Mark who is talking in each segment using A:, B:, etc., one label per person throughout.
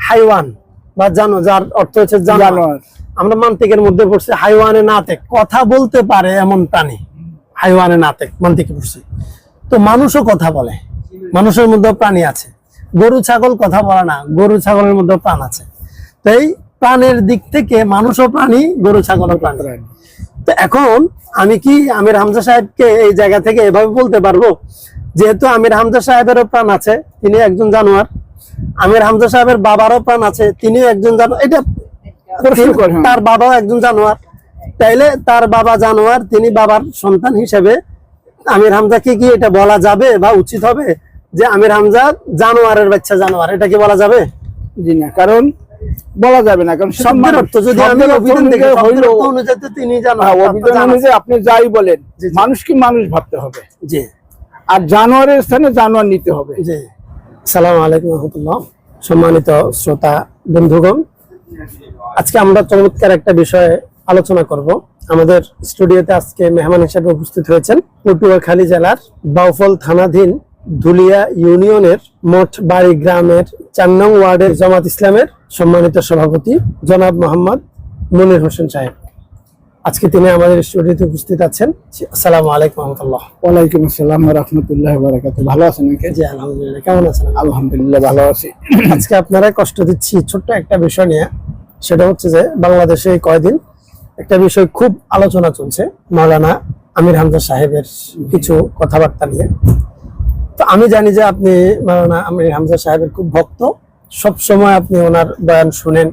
A: হাইওয়ান বা জানো, যার অর্থ হচ্ছে জানোয়ার। আমরা মান্তিকের মধ্যে পড়ছি হাইওয়ানে নাতেক, কথা বলতে পারে এমন প্রাণী। হাইওয়ানে নাতেক মান্তিকে পড়ছি। তো মানুষও কথা বলে, মানুষের মধ্যে প্রাণী আছে। গরু ছাগল কথা বলে না, গরু ছাগলের মধ্যে প্রাণ আছে। তাই প্রাণের দিক থেকে মানুষও প্রাণী, গরু ছাগলও প্রাণী। তো এখন আমি কি আমির হামজা সাহেবকে এই জায়গা থেকে এভাবে বলতে পারবো, যেহেতু আমির হামজা সাহেবেরও প্রাণ আছে, তিনি একজন জানোয়ার, আমির হামজা সাহেবের বাবারও প্রাণ আছে, তিনি একজন জানোয়ার, এটা তার বাবাও একজন জানোয়ার, তাইলে তার বাবা জানোয়ার, তিনি বাবার সন্তান হিসেবে আমির হামজাকে কি এটা বলা যাবে বা উচিত হবে যে আমির হামজা জানোয়ারের বাচ্চা জানোয়ার? এটা কি বলা যাবে?
B: জি না, কারণ বলা যাবে না, কারণ
A: শব্দের অর্থ যদি আমি অভিধান থেকে হইলো অনুযায়ী তিনি জানোয়ার,
B: অভিধান অনুযায়ী আপনি যাই বলেন, মানুষকে মানুষ ভাবতে হবে,
A: জি,
B: আর জানোয়ারের স্থানে জানোয়ার নিতে হবে।
A: জি। আসসালামু আলাইকুম রহমতুল্লাহ। সম্মানিত শ্রোতা বন্ধুগণ, আজকে আমরা চমৎকার একটা বিষয়ে আলোচনা করব। আমাদের স্টুডিওতে আজকে মেহমান হিসেবে উপস্থিত হয়েছেন পটুয়াখালী জেলার বাউফল থানাধীন ধুলিয়া ইউনিয়নের মোট বাড়ি গ্রামের ৪ নং ওয়ার্ডের জামাত ইসলামের সম্মানিত সভাপতি জনাব মোহাম্মদ মনির হোসেন সাহেব। আজকে তিনি আমাদের স্টুডিওতে উপস্থিত আছেন। আসসালামু আলাইকুম রহমতুল্লাহ।
B: ওয়ালাইকুম আসসালাম ওয়া রাহমাতুল্লাহি ওয়া বারাকাতুহু। ভালো আছেন নাকি?
A: জি আলহামদুলিল্লাহ। কেমন আছেন?
B: আলহামদুলিল্লাহ ভালো আছি।
A: আজকে আপনারা কষ্ট দিচ্ছি ছোট্ট একটা বিষয় নিয়ে, সেটা হচ্ছে যে বাংলাদেশে কয়েকদিন একটা বিষয় খুব আলোচনা চলছে, মাওলানা আমির হামজা সাহেবের কিছু কথাবার্তা নিয়ে। তো আমি জানি যে আপনি মাওলানা আমির হামজা সাহেবের খুব ভক্ত, সব সময় আপনি ওনার বয়ান শুনেন,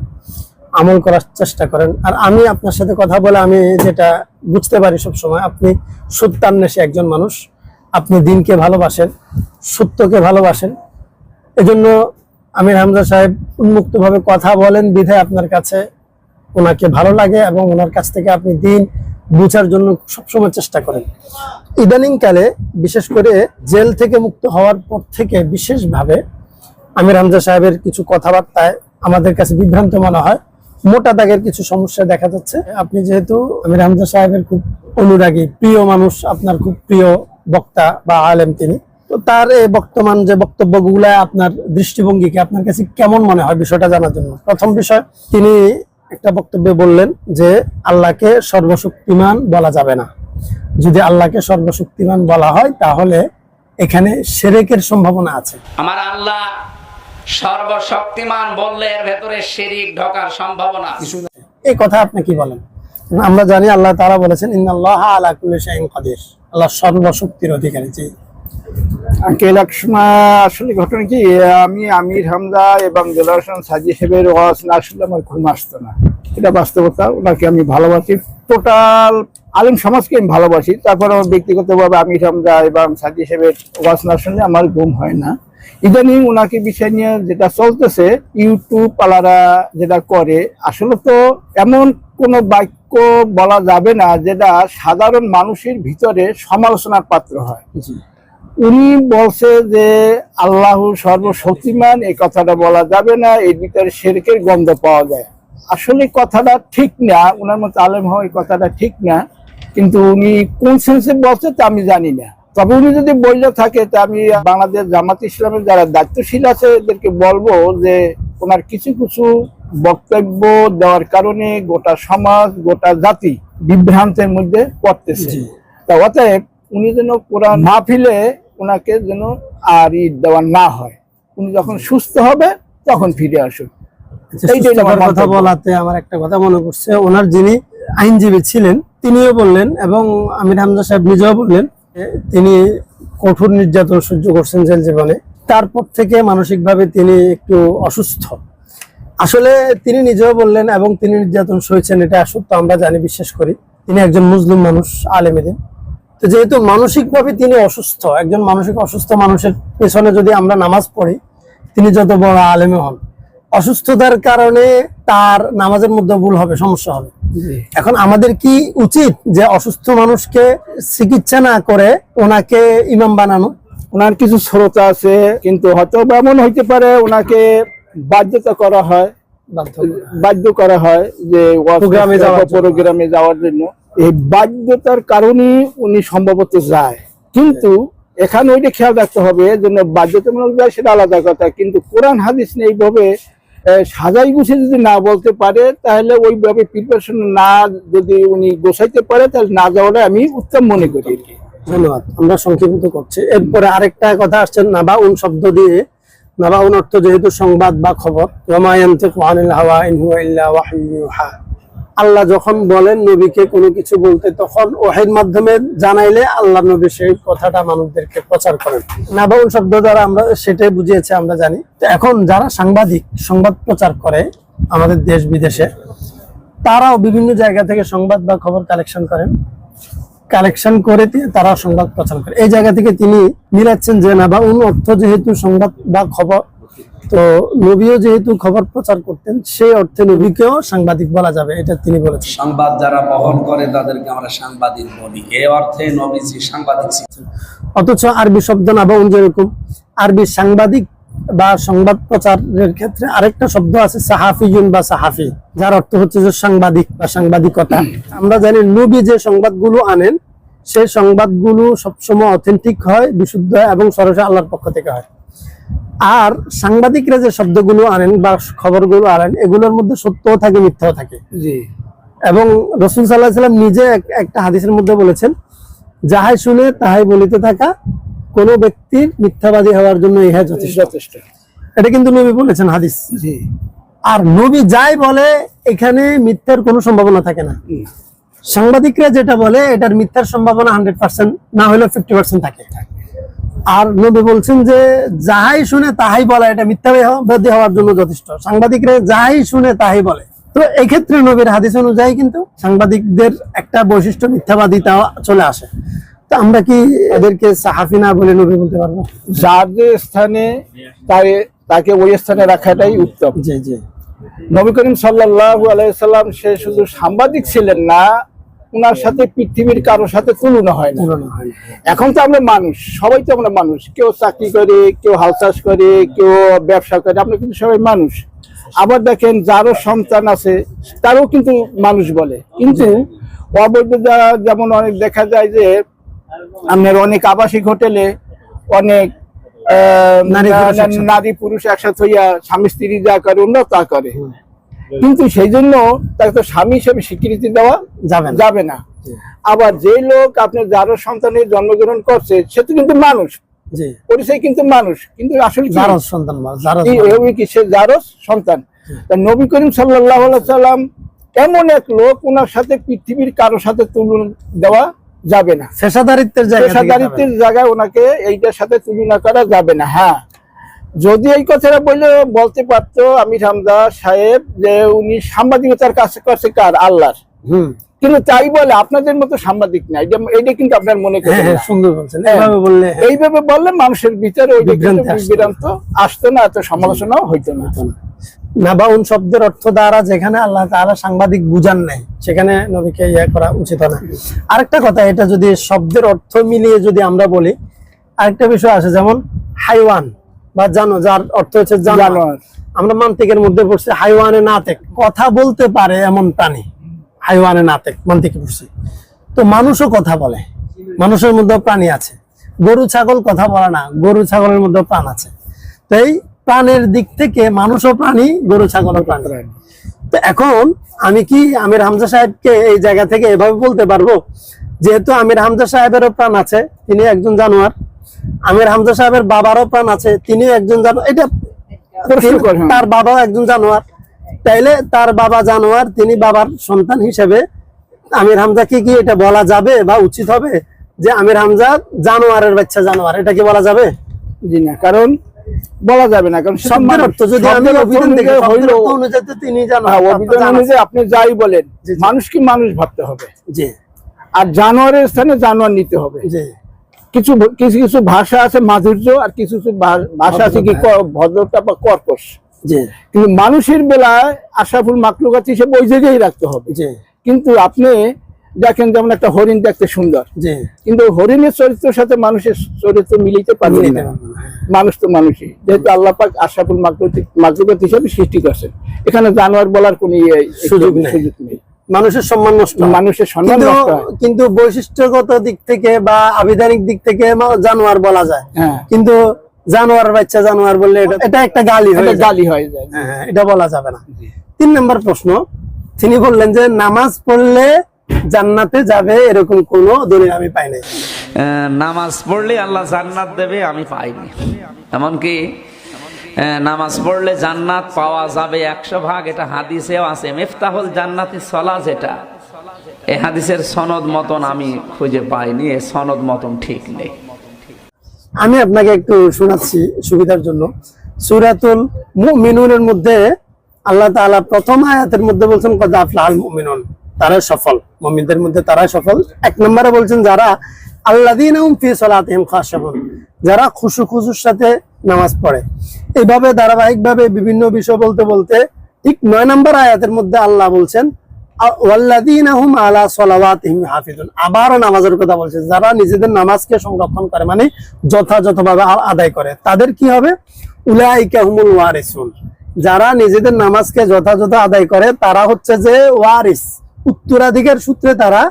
A: আমল করার চেষ্টা করেন। আর আমি আপনার সাথে কথা বলে আমি যেটা বুঝতে পারি সব সময়, আপনি সত্যান্বেষী একজন মানুষ, আপনি দিনকে ভালোবাসেন, সত্যকে ভালোবাসেন। এজন্য আমির হামজা সাহেব উন্মুক্তভাবে কথা বলেন বিধায় আপনার কাছে ওনাকে ভালো লাগে এবং ওনার কাছ থেকে আপনি দিন বুঝার জন্য সবসময় চেষ্টা করেন। ইদানিং কালে বিশেষ করে জেল থেকে মুক্ত হওয়ার পর থেকে বিশেষভাবে আমির হামজা সাহেবের কিছু কথাবার্তায় আমাদের কাছে বিভ্রান্ত মনে হয়, মোটা দাগের কিছু সমস্যা দেখা যাচ্ছে। আপনি যেহেতু আমির হামজা সাহেবের খুব অনুরাগী, প্রিয় মানুষ, আপনার খুব প্রিয় বক্তা বা আলেম তিনি, তো তার এই বর্তমান যে বক্তব্যগুলা আপনার দৃষ্টিভঙ্গিকে আপনার কাছে কেমন মনে হয় বিষয়টা জানার জন্য। প্রথম বিষয়, তিনি একটা বক্তব্যে বললেন যে আল্লাহকে সর্বশক্তিমান বলা যাবে না। যদি আল্লাহকে সর্বশক্তিমান বলা হয় তাহলে এখানে শিরকের সম্ভাবনা আছে।
C: আমার আল্লাহ সর্বশক্তিমান বললে এর ভেতরে শিরিক ঢোকার সম্ভাবনা আছে।
A: এই কথা আপনি কি বলেন? আমরা জানি আল্লাহ তাআলা বলেছেন ইন্নাল্লাহা আলা কুল্লি শাইইন কাদির, আল্লাহ সর্বশক্তির অধিকারী। জি
B: আঙ্কেল, এক সময় আসলে ঘটনা কি, আমি আমির হামজা এবং দেলোয়ার হোসেন সাজি সাহেবের ওয়াজ না শুনলে আমার ঘুম আসতো না, এটা বাস্তবতা। ওনাকে আমি ভালোবাসি, টোটাল আলেম সমাজকে আমি ভালোবাসি। তারপর আমার ব্যক্তিগতভাবে আমির হামজা এবং সাজি সাহেবের ওয়াজ না শুনলে আমার ঘুম হয় না। ইদানিং ওনাকে বিষয় নিয়ে যেটা চলতেছে, ইউটিউব পালারা যেটা করে, আসলে তো এমন কোনো বাক্য বলা যাবে না যেটা সাধারণ মানুষের ভিতরে সমালোচনার পাত্র হয়। উনি বলছে যে আল্লাহ সর্বশক্তিমান, এই কথাটা বলা যাবে না, এর ভিতরে শিরকের গন্ধ পাওয়া যায়। আসলে কথাটা ঠিক না, ওনার মতো আলেম হওয়া এই কথাটা ঠিক না, কিন্তু উনি কোন সেন্সে বলছে তা আমি জানি না। তবে উনি যদি বললে থাকে, তা আমি বাংলাদেশ জামাত ইসলামের যারা দায়িত্বশীল আছে এদেরকে বলবো যে ওনার কিছু কিছু বক্তব্য দেওয়ার কারণে গোটা সমাজ, গোটা জাতি বিভ্রান্তের মধ্যে পড়তেছে। তা অতএব উনি যেন কোরআন মাহফিলে ওনাকে যেন আর দেওয়া না হয়, উনি যখন সুস্থ হবে তখন ফিরে আসুন।
A: কথা বলাতে আমার একটা কথা মনে পড়ছে, ওনার যিনি আইনজীবী ছিলেন তিনিও বললেন এবং আমির হামজা সাহেব নিজেও বললেন তিনি কঠোর নির্যাতন সহ্য করছেন জেল জীবনে, তারপর থেকে মানসিকভাবে তিনি একটু অসুস্থ। আসলে তিনি নিজেও বললেন এবং তিনি নির্যাতন সইছেন, এটা সত্য, আমরা জানি, বিশ্বাস করি। তিনি একজন মুসলিম মানুষ, আলেম দিন। তো যেহেতু মানসিকভাবে তিনি অসুস্থ, একজন মানসিক অসুস্থ মানুষের পেছনে যদি আমরা নামাজ পড়ি, তিনি যত বড় আলেমে হন, অসুস্থতার কারণে তার নামাজের মধ্যে ভুল হবে, সমস্যা হবে। এখন আমাদের কি উচিত যে অসুস্থ মানুষকে চিকিৎসা না করে ওনাকে ইমাম বানানো?
B: ওনার কিছু শ্রোতা আছে, কিন্তু হয়তো এমন হইতে পারে ওনাকে বাধ্যতা করা হয়, বাধ্য করা হয় যে প্রোগ্রামে যাওয়ার জন্য। এই বাধ্যতার কারণে উনি সম্ভবত যায়, কিন্তু এখানে ওইটা খেয়াল রাখতে হবে, জন্য বাধ্যতামূলক যায় সেটা আলাদা কথা, কিন্তু কোরআন হাদিস এইভাবে সাজাই গুছিয়ে যদি না বলতে পারে, তাহলে ওইভাবে প্রিপারেশন না যদি উনি গোছাইতে পারে, তাহলে না যাওয়াটা আমি উত্তম মনে করি আর কি।
A: ধন্যবাদ, আমরা সংক্ষিপ্ত করছি। এরপরে আরেকটা কথা আসছে নাবাউন শব্দ দিয়ে। নাবাউন অর্থ যেহেতু সংবাদ বা খবর, ওয়া মা ইয়ানতিকু আনিল হাওয়া ইন হুয়া ইল্লা ওয়াহয়ুন ইউহা। আল্লাহ যখন বলেন নবীকে কোনো কিছু বলতে, তখন ওহীর মাধ্যমে জানাইলে আল্লাহ নবী সেই কথাটা মানুষদেরকে প্রচার করেন। নাবাউন শব্দ দ্বারা আমরা সেটাই বুঝিয়েছি, আমরা জানি। তো এখন যারা সাংবাদিক, সংবাদ প্রচার করে আমাদের দেশ বিদেশে, তারাও বিভিন্ন জায়গা থেকে সংবাদ বা খবর কালেকশন করেন। কালেকশন করে তারা সংবাদ প্রচার করে। এই জায়গা থেকে তিনি মিলাচ্ছেন যে নাবাউন অর্থ যেহেতু সংবাদ বা খবর, তো নবীও যেহেতু খবর প্রচার করতেন, সেই অর্থে নবীকেও সাংবাদিক বলা যাবে, এটা তিনি বলেছেন।
D: সংবাদ যারা বহন করে তাদেরকে আমরা সাংবাদিক বলি, এই অর্থে নবীজি সাংবাদিক ছিলেন।
A: অথচ আরবি শব্দ নাবাউন যেরকম, আরবি সাংবাদিক বা সংবাদ প্রচারের ক্ষেত্রে আরেকটা শব্দ আছে সাহাফিয়ুন বা সাহাফি, যার অর্থ হচ্ছে যে সাংবাদিক বা সাংবাদিকতা। আমরা জানি নবী যে সংবাদগুলো আনেন, সেই সংবাদগুলো সবসময় অথেন্টিক হয়, বিশুদ্ধ হয় এবং সরাসরি আল্লাহর পক্ষ থেকে হয়। আর সাংবাদিকরা যে শব্দগুলো আনেন বা খবরগুলো আনেন, এগুলোর মধ্যে সত্যও থাকে, মিথ্যাও থাকে।
B: জি।
A: এবং রাসূল সাল্লাল্লাহু আলাইহি ওয়াসাল্লাম নিজে একটা হাদিসের মধ্যে বলেছেন, যাহাই শুনে তাহাই বলিতে থাকা কোন ব্যক্তির মিথ্যাবাদী হওয়ার জন্য ইহা যথেষ্ট। এটা কিন্তু নবী বলেছেন হাদিস।
B: জি।
A: আর নবী যাই বলে, এখানে মিথ্যার কোনো সম্ভাবনা থাকে না। সাংবাদিকরা যেটা বলে, এটার মিথ্যার সম্ভাবনা 100% না হলেও 50% থাকে। আর নবী বলছেন যে যাহাই শুনে তাহাই বলা, এটা মিথ্যাবাদী হওয়ার জন্য যথেষ্ট। সাংবাদিকরা যাহাই শুনে তাহাই বলে। তো এই ক্ষেত্রে নবীর হাদিস অনুযায়ী কিন্তু সাংবাদিকদের একটা বৈশিষ্ট্য মিথ্যাবাদিতা চলে আসে। তো আমরা কি এদেরকে সাহাফি না বলে নবী বলতে পারবো?
B: যার যে স্থানে তাকে ওই স্থানে রাখাটাই উত্তম।
A: জি জি।
B: নবী করিম সাল্লাল্লাহু আলাইহি সাল্লাম সে শুধু সাংবাদিক ছিলেন না, উনার সাথে পৃথিবীর কারোর সাথে তুলনা হয় না। এখন তো আমরা মানুষ, সবাই তো আমরা মানুষ, কেউ চাকরি করে, কেউ হাল চাষ করে, কেউ ব্যবসা করে, আমরা কিন্তু সবাই মানুষ। আবার দেখেন যারও সন্তান আছে তারও কিন্তু মানুষ বলে। কিন্তু অবৈধ যেমন অনেক দেখা যায় যে আপনার অনেক আবাসিক হোটেলে অনেক নারী পুরুষ একসাথে হইয়া স্বামী স্ত্রী যা করে অন্য তা করে, কিন্তু সেই জন্য তাকে তো স্বামী হিসেবে স্বীকৃতি দেওয়া যাবে না। আবার যে লোক আপনার যারও সন্তানের জন্মগ্রহণ করছে, সে তো কিন্তু মানুষ, পরিচয় কিন্তু মানুষ, কিন্তু আসলে সে যারও সন্তান। নবী করিম সাল্লাল্লাহু আলাইহি সাল্লাম এমন এক লোক, ওনার সাথে পৃথিবীর কারোর সাথে তুলনা দেওয়া যাবে না। পেশাদারিত্বের জায়গায় ওনাকে এইটার সাথে তুলনা করা যাবে না। হ্যাঁ, যদি এই কথাটা বলতে পারতো আমির হামজা সাহেব যে উনি সাংবাদিকতার কাছে করছে কার? আল্লাহর। কিন্তু তাই বলে আপনাদের মতো সাংবাদিক না, এটা কিন্তু আপনার মনে করেন।
A: সুন্দর বলছেন।
B: এইভাবে বললে মানুষের ভিতরে ওই বিভ্রান্ত আসতো না, এত সমালোচনাও হইতো না।
A: নাবাউন শব্দের অর্থ দ্বারা যেখানে আল্লাহ তাআলা সাংবাদিক বুঝান নাই, সেখানে নবীকে ইয়া করা উচিত না। আরেকটা কথা, এটা যদি শব্দের অর্থ মিলিয়ে যদি আমরা বলি, আরেকটা বিষয় আছে, যেমন হাইওয়ান বা যার অর্থ হচ্ছে জানোয়ার। আমরা মান্তিকের মধ্যে পড়ছি হাইওয়ানে নাতেক, কথা বলতে পারে এমন প্রাণী। হাইওয়ানে নাতেক মান্তিকে পড়ছি। তো মানুষও কথা বলে, মানুষের মধ্যে প্রাণী আছে। গরু ছাগল কথা বলে না, গরু ছাগলের মধ্যে প্রাণ আছে। তো এই প্রাণের দিক থেকে মানুষও প্রাণী, গরু ছাগলও প্রাণী। তো এখন আমি কি আমির হামজা সাহেবকে এই জায়গা থেকে এভাবে বলতে পারবো, যেহেতু আমির হামজা সাহেবেরও প্রাণ আছে, তিনি একজন জানোয়ার, আমির হামজা সাহেবের বাবারও প্রাণ আছে, তিনি একজন জানোয়ার, এটা তার বাবাও একজন জানোয়ার, তাইলে তার বাবা জানোয়ার, তিনি বাবার সন্তান হিসেবে আমির হামজাকে কি এটা বলা যাবে বা উচিত হবে যে আমির হামজা জানোয়ারের বাচ্চা জানোয়ার? এটা কি বলা যাবে?
B: জি না, কারণ বলা যাবে না, কারণ
A: শব্দের অর্থ যদি আমি অভিধান থেকে অনুযায়ী তিনি
B: অনুযায়ী আপনি যাই বলেন, মানুষ কি মানুষ ভাবতে হবে।
A: জি।
B: আর জানোয়ারের স্থানে জানোয়ার নিতে হবে। জি। কিছু কিছু ভাষা আছে মাধুর্য, আর কিছু কিছু ভাষা আছে কি ভদ্রতা বা কর্কশ। জি। কিন্তু মানুষের বেলায় আশরাফুল মাখলুকাত হিসেবে ওই জায়গায় রাখতে হবে। জি। কিন্তু আপনি দেখেন যেমন একটা হরিণ দেখতে সুন্দর, কিন্তু হরিণের চরিত্রের সাথে মানুষের চরিত্র মিলাইতে পারবে না। মানুষ তো মানুষই, যেহেতু আল্লাহ পাক আশরাফুল মাখলুকাত হিসেবে সৃষ্টি করছেন, এখানে জানোয়ার বলার কোনো সুযোগ নেই।
A: মানুষের সম্মান নষ্ট,
B: মানুষের সম্মান নষ্ট।
A: কিন্তু বৈশিষ্ট্যগত দিক থেকে বা আবিধানিক দিক থেকে জানোয়ার বলা যায়, কিন্তু জানোয়ার বাচ্চা জানোয়ার বললে এটা একটা গালি হয়ে
B: এটা
A: যায়।
B: গালি হয়ে যায়।
A: হ্যাঁ, এটা বলা যাবে না। 3 নম্বর প্রশ্ন, তিনি বললেন যে নামাজ পড়লে জান্নাতে যাবে এরকম কোন দলিল আমি পাই নাই।
C: নামাজ পড়লে আল্লাহ জান্নাত দেবে আমি পাইনি। এমনকি নামাজ পড়লে জান্নাত পাওয়া যাবে 100%, এটা হাদিসেও আছে। মিফতাহুল জান্নাতি সলা, যেটা এই হাদিসের সনদ মতন আমি খুঁজে পাইনি, এই সনদ মতন ঠিক নেই।
A: আমি আপনাকে একটু শোনাচ্ছি সুবিধার জন্য। সূরাতুল মুমিনুনের মধ্যে আল্লাহ তাআলা প্রথম আয়াতের মধ্যে বলছেন কদ আফলাহাল মুমিনুন, তারা সফল, মুমিনদের মধ্যে তারা সফল। 1 নম্বরে বলছেন যারা আল্লাযীনা হুম ফি সালাতিহিম খাশিউন, যারা খুশু-খুশুর সাথে নামাজ পড়ে। এইভাবে ধারাবাহিকভাবে বিভিন্ন বিষয় বলতে বলতে ঠিক 9 নম্বর আয়াতের মধ্যে আল্লাহ বলছেন ওয়াল্লাযীনা হুম আলা সালাওয়াতিহিম হাফিজুন, আবারও নামাজের কথা বলছে। যারা নিজেদের নামাজকে সংরক্ষণ করে, মানে যথাযথভাবে আদায় করে, তাদের কি হবে? উলাইকা হুমুল ওয়ারিসুন, যারা নিজেদের নামাজকে যথাযথ আদায় করে তারা হচ্ছে যে ওয়ারিস, উত্তরাধিকার সূত্রে তারা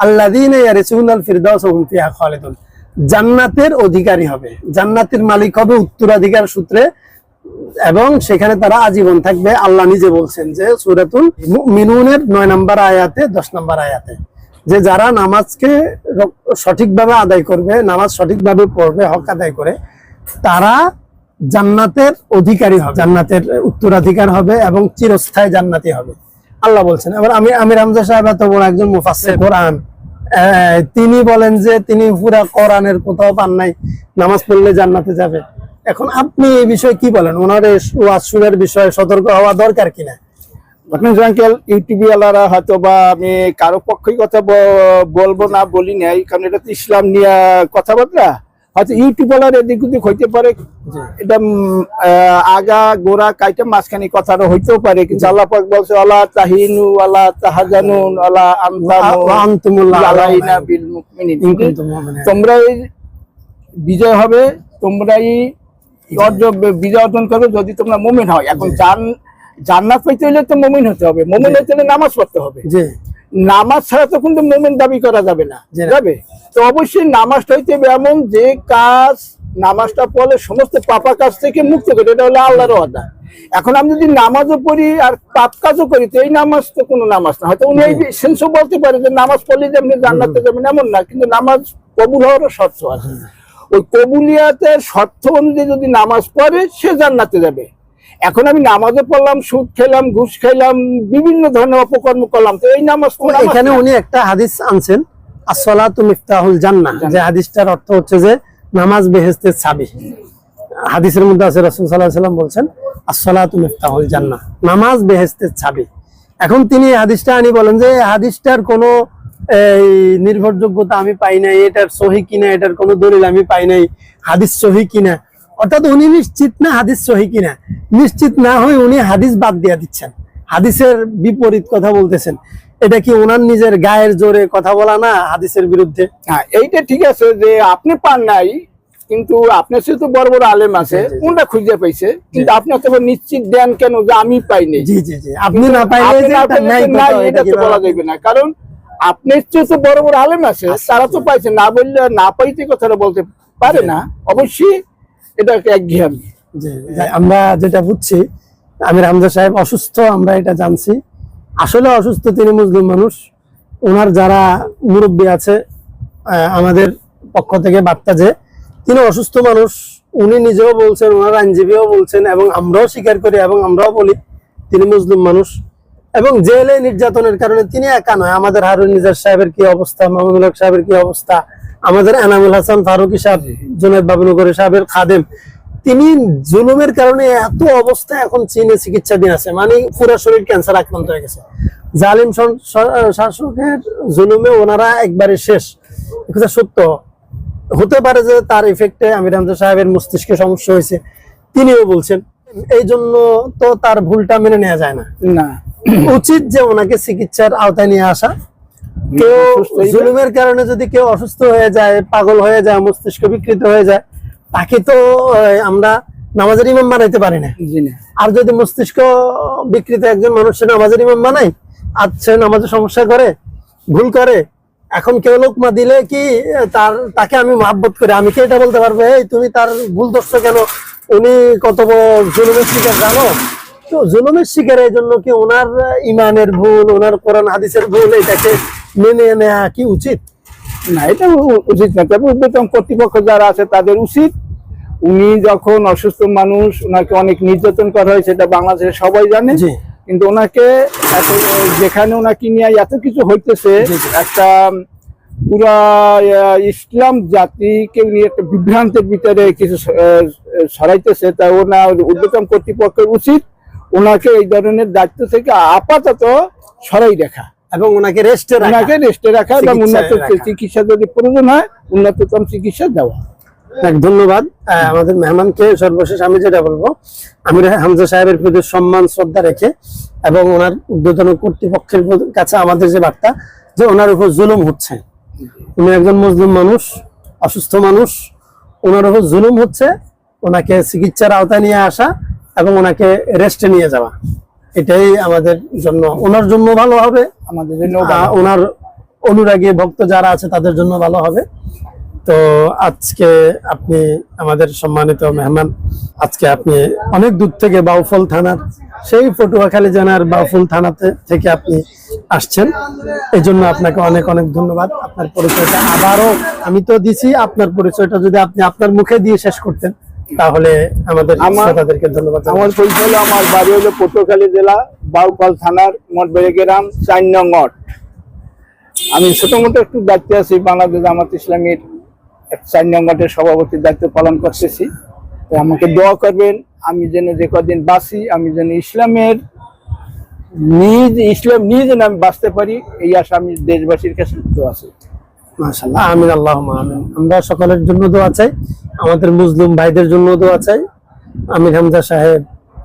A: আল্লাযীনা ইয়ারিসুনাল ফিরদাউস ওয়া হুম ফিহা খালিদুন, জান্নাতের অধিকারী হবে, জান্নাতের মালিক হবে উত্তরাধিকার সূত্রে, এবং সেখানে তারা আজীবন থাকবে। আল্লাহ নিজে বলছেন যে সূরাতুল মুমিনুনের 9 নম্বর আয়াতে 10 নম্বর আয়াতে, যে যারা নামাজকে সঠিকভাবে আদায় করবে, নামাজ সঠিকভাবে পড়বে, হক আদায় করে, তারা জান্নাতের অধিকারী হবে, জান্নাতের উত্তরাধিকার হবে এবং চিরস্থায়ী জান্নাতি হবে, আল্লাহ বলছেন। এবার আমির হামজা সাহেব এত বড় একজন মুফাসসির কোরআন, তিনি বলেন যে তিনি পুরা কোরআনের কোথাও পান নাই নামাজ পড়লে জান্নাতে যাবে। এখন আপনি এই বিষয়ে কি বলেন? ওনার ওয়াজ শুনার বিষয়ে সতর্ক হওয়া দরকার কিনা?
B: আঙ্কেল, ইউটিউবে আলারা হয়তো বা আমি কারো পক্ষেই কথা বলবো না, বলি নাই, কারণ এটা তো ইসলাম নিয়ে কথাবার্তা। হয়তো ইউটিউবার এদিক ওদিক হইতে পারে, এটা আগা গোড়া কাইটা মাঝখানে কথাটা হইতেও পারে, কিন্তু আল্লাহ পাক বলছে আলা তাহিনু আলা তাহাজানুন আলা আনতুমুল আলাইনা বিল মুমিনিন, তোমরাই বিজয় হবে, তোমরাই বিজয় অর্জন করবে যদি তোমরা মুমিন হয়। এখন জান্নাত পাইতে হলে তো মুমিন হতে হবে, মুমিন হতে হলে নামাজ পড়তে হবে। নামাজ ছাড়া তো কিন্তু মুমিন দাবি করা যাবে না, যাবে তো অবশ্যই নামাজটা হইতে হবে এমন যে কাজ, নামাজটা পড়লে সমস্ত পাপা কাজ থেকে মুক্ত করে, এটা হলো আল্লাহর ওয়াদা। এখন আমি যদি নামাজও পড়ি আর পাপ কাজও করি, তো এই নামাজ তো কোনো নামাজ না। হয়তো উনি এই সেন্সও বলতে পারে যে নামাজ পড়লে যে আপনি জান্নাতে যাবেন এমন না, কিন্তু নামাজ কবুল হওয়ারও শর্ত আছে। ওই কবুলিয়াতের শর্ত অনুযায়ী যদি নামাজ পড়ে সে জান্নাতে যাবে। এখন আমি নামাজে পড়লাম, সুদ খেলাম, ঘুষ খেলাম, বিভিন্ন ধরনের অপকর্ম করলাম, তো এই নামাজ তো
A: এখানে উনি একটা হাদিস আনছেন আসসালাতু মিফতাহুল জান্নাহ, যে হাদিসটার অর্থ হচ্ছে যে নামাজ বেহেশতের চাবি। হাদিসের মধ্যে আছে রাসূল সাল্লাল্লাহু আলাইহি ওয়াসাল্লাম বলছেন আসসালাতু মিফতাহুল জান্নাহ, নামাজ বেহেশতের চাবি। এখন তিনি হাদিসটা আনি বলেন যে হাদিসটার কোনো এই নির্ভরযোগ্যতা আমি পাই নাই, এটার সহি কিনা, এটার কোনো দলিল আমি পাই নাই, হাদিস সহি কিনা। অর্থাৎ উনি নিশ্চিত না হাদিস সহি কিনা, নিশ্চিত না হয়ে উনি হাদিস বাদ দিয়ে দিচ্ছেন, হাদিসের বিপরীত কথা বলতেছেন। এটা কি ওনার নিজের গায়ের জোরে কথা বলা না হাদিসের বিরুদ্ধে?
B: হ্যাঁ, এইটা ঠিক আছে যে আপনি পান নাই, কিন্তু আপনার সাথে তো বড় বড় আলেম আছে, ওনারা খুঁজে পাইছে, কিন্তু আপনি তো নিশ্চিত দেন কেন যে আমি পাইনি?
A: জি জি জি, আপনি না পাইলে যে এটা নাই
B: এটা তো বলা যাবে না, কারণ আপনার চেয়ে তো বড় বড় আলেম আছে, তারা তো পাইছে, না বললে না পাইতে কথাটা বলতে পারে না। অবশ্যই এটা একঘেয়েমি।
A: আমরা যেটা বুঝছি আমির হামজা সাহেব অসুস্থ, আমরা এটা জানছি। আসলে অসুস্থ, তিনি মুসলিম মানুষ। ওনার যারা মুরব্বী আছে আমাদের পক্ষ থেকে বার্তা যে তিনি অসুস্থ মানুষ, উনি নিজেও বলছেন, ওনার আইনজীবীও বলছেন, এবং আমরাও স্বীকার করি এবং আমরাও বলি তিনি মুসলিম মানুষ। এবং জেলে নির্যাতনের কারণে তিনি একা নয়, আমাদের হারুন নিজার সাহেবের কি অবস্থা, মাহমুদুল হক সাহেবের কি অবস্থা, আমাদের এনামুল হাসান ফারুকী সাহেব, জুনায়েদ বাবুনগরী সাহেবের খাদেম, তিনি জুলুমের কারণে এত অবস্থা এখন চীনে চিকিৎসাধীন আছে, মানে পুরো শরীর ক্যান্সার আক্রান্ত হয়ে গেছে। জালিম শাসকের জুলুমে ওনারা একবারে শেষ। এটা সত্য, হতে পারে যে তার ইফেক্টে আমির হামজা সাহেবের মস্তিষ্কে সমস্যা হয়েছে, তিনিও বলছেন। এই জন্য তো তার ভুলটা মেনে নেওয়া যায় না।
B: না,
A: উচিত যে ওনাকে চিকিৎসার আওতায় নিয়ে আসা। কেউ জুলুমের কারণে যদি কেউ অসুস্থ হয়ে যায়, পাগল হয়ে যায়, মস্তিষ্ক বিকৃত হয়ে যায়, তাকে তো আমরা নামাজের ইমাম বানাইতে পারি না। আর যদি মস্তিষ্ক বিকৃত একজন মানুষের নামাজের ইমাম বানাই, আর সে নামাজের সমস্যা করে, ভুল করে, এখন কেউ লোকমা দিলে কি তাকে আমি মহাব্বত করি, আমি কি এটা বলতে পারবো এই তুমি তার ভুল ধরছো কেন, উনি কত বড় জুলুমের শিকার জানো? তো জুলুমের শিকার এই জন্য কি ওনার ইমানের ভুল, ওনার কোরআন হাদিসের ভুল, এটাকে মেনে নেওয়া কি উচিত?
B: না, এটা উচিত না। তবে ঊর্ধ্বতন কর্তৃপক্ষ যারা আছে তাদের উচিত, উনি যখন অসুস্থ মানুষ, ওনাকে অনেক নির্যাতন করা হয়, সেটা বাংলাদেশে সবাই জানে।
A: জি।
B: কিন্তু ওনাকে যেখানে ওনাকে নিয়ে এত কিছু হইতেছে, একটা পুরা ইসলাম জাতিকে নিয়ে একটা বিভ্রান্তের ভিতরে কিছু ছড়াইতেছে, তা ওনার ঊর্ধ্বতন কর্তৃপক্ষের উচিত ওনাকে এই ধরনের দায়িত্ব থেকে আপাতত সরাই রাখা
A: এবং ওনাকে রেস্টে
B: রাখা এবং উন্নত চিকিৎসা যদি প্রয়োজন হয় উন্নততম চিকিৎসা দেওয়া।
A: ধন্যবাদ আমাদের মেহমানকে। সর্বশেষ আমি যেটা বলবো, আমির হামজা সাহেবের প্রতি সম্মান শ্রদ্ধা রেখে এবং ওনার ঊর্ধ্বতন কর্তৃপক্ষের কাছে আমাদের যে বার্তা, যে ওনার উপর জুলুম হচ্ছে, উনি একজন মুসলিম মানুষ, অসুস্থ মানুষ, ওনার উপর জুলুম হচ্ছে, ওনাকে চিকিৎসার আওতায় নিয়ে আসা এবং ওনাকে রেস্টে নিয়ে যাওয়া, এটাই আমাদের জন্য, ওনার জন্য ভালো হবে,
B: আমাদের জন্য
A: ওনার অনুরাগী ভক্ত যারা আছে তাদের জন্য ভালো হবে। তো আজকে আপনি আমাদের সম্মানিত মেহমান, আজকে আপনি অনেক দূর থেকে বাউফল থানার, সেই পটুয়াখালী জেলার বাউফল থানাতে থেকে আপনি আসছেন, এই জন্য আপনাকে অনেক অনেক ধন্যবাদ। আপনার পরিচয়টা আবারও আমি তো দিছি, আপনার পরিচয়টা যদি আপনি আপনার মুখে দিয়ে শেষ করতেন তাহলে আমাদের শ্রোতাদেরকে ধন্যবাদ।
B: আমার পরিচয় হলো, আমার বাড়ি হলো পটুয়াখালী জেলা বাউফল থানার মঠবাড়ি গ্রাম 4 নং ওয়ার্ড। আমি ছোট মোটো একটু দায়িত্বে আছি, বাংলাদেশ জামাত ইসলামীর 4 নং ওয়ার্ডের সভাপতির দায়িত্ব পালন করতেছি। তো আমাকে দোয়া করবেন, আমি যেন যে কদিন বাঁচি, আমি যেন ইসলাম নিয়ে যেন আমি বাঁচতে পারি, এই আশা আমি দেশবাসীর কাছে দোয়া চাই।
A: মাশাআল্লাহ, আমিন, আল্লাহুম্মা আমিন। আমরা সকলের জন্য দোয়া চাই, আমাদের মুসলিম ভাইদের জন্য দোয়া চাই। আমির হামজা সাহেব,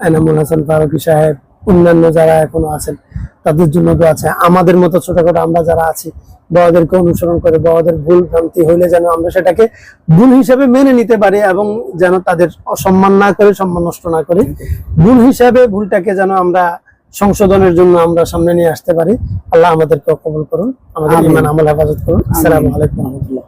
A: এনামুল হাসান ফারুকী সাহেব, অন্যান্য যারা এখনো আছেন তাদের জন্য দোয়া চাই। আমাদের মতো ছোটখাটো আমরা যারা আছি, বড়দেরকে অনুসরণ করে বড়দের ভুল ভ্রান্তি হইলে যেন আমরা সেটাকে ভুল হিসেবে মেনে নিতে পারি এবং যেন তাদের অসম্মান না করে, সম্মান নষ্ট না করি, ভুল হিসাবে ভুলটাকে যেন আমরা সংশোধনের জন্য আমরা সামনে নিয়ে আসতে পারি। আল্লাহ আমাদেরকে কবুল করুন, আমাদের ঈমান আমল হেফাজত করুন। আসসালামু আলাইকুম ওয়া রাহমাতুল্লাহ।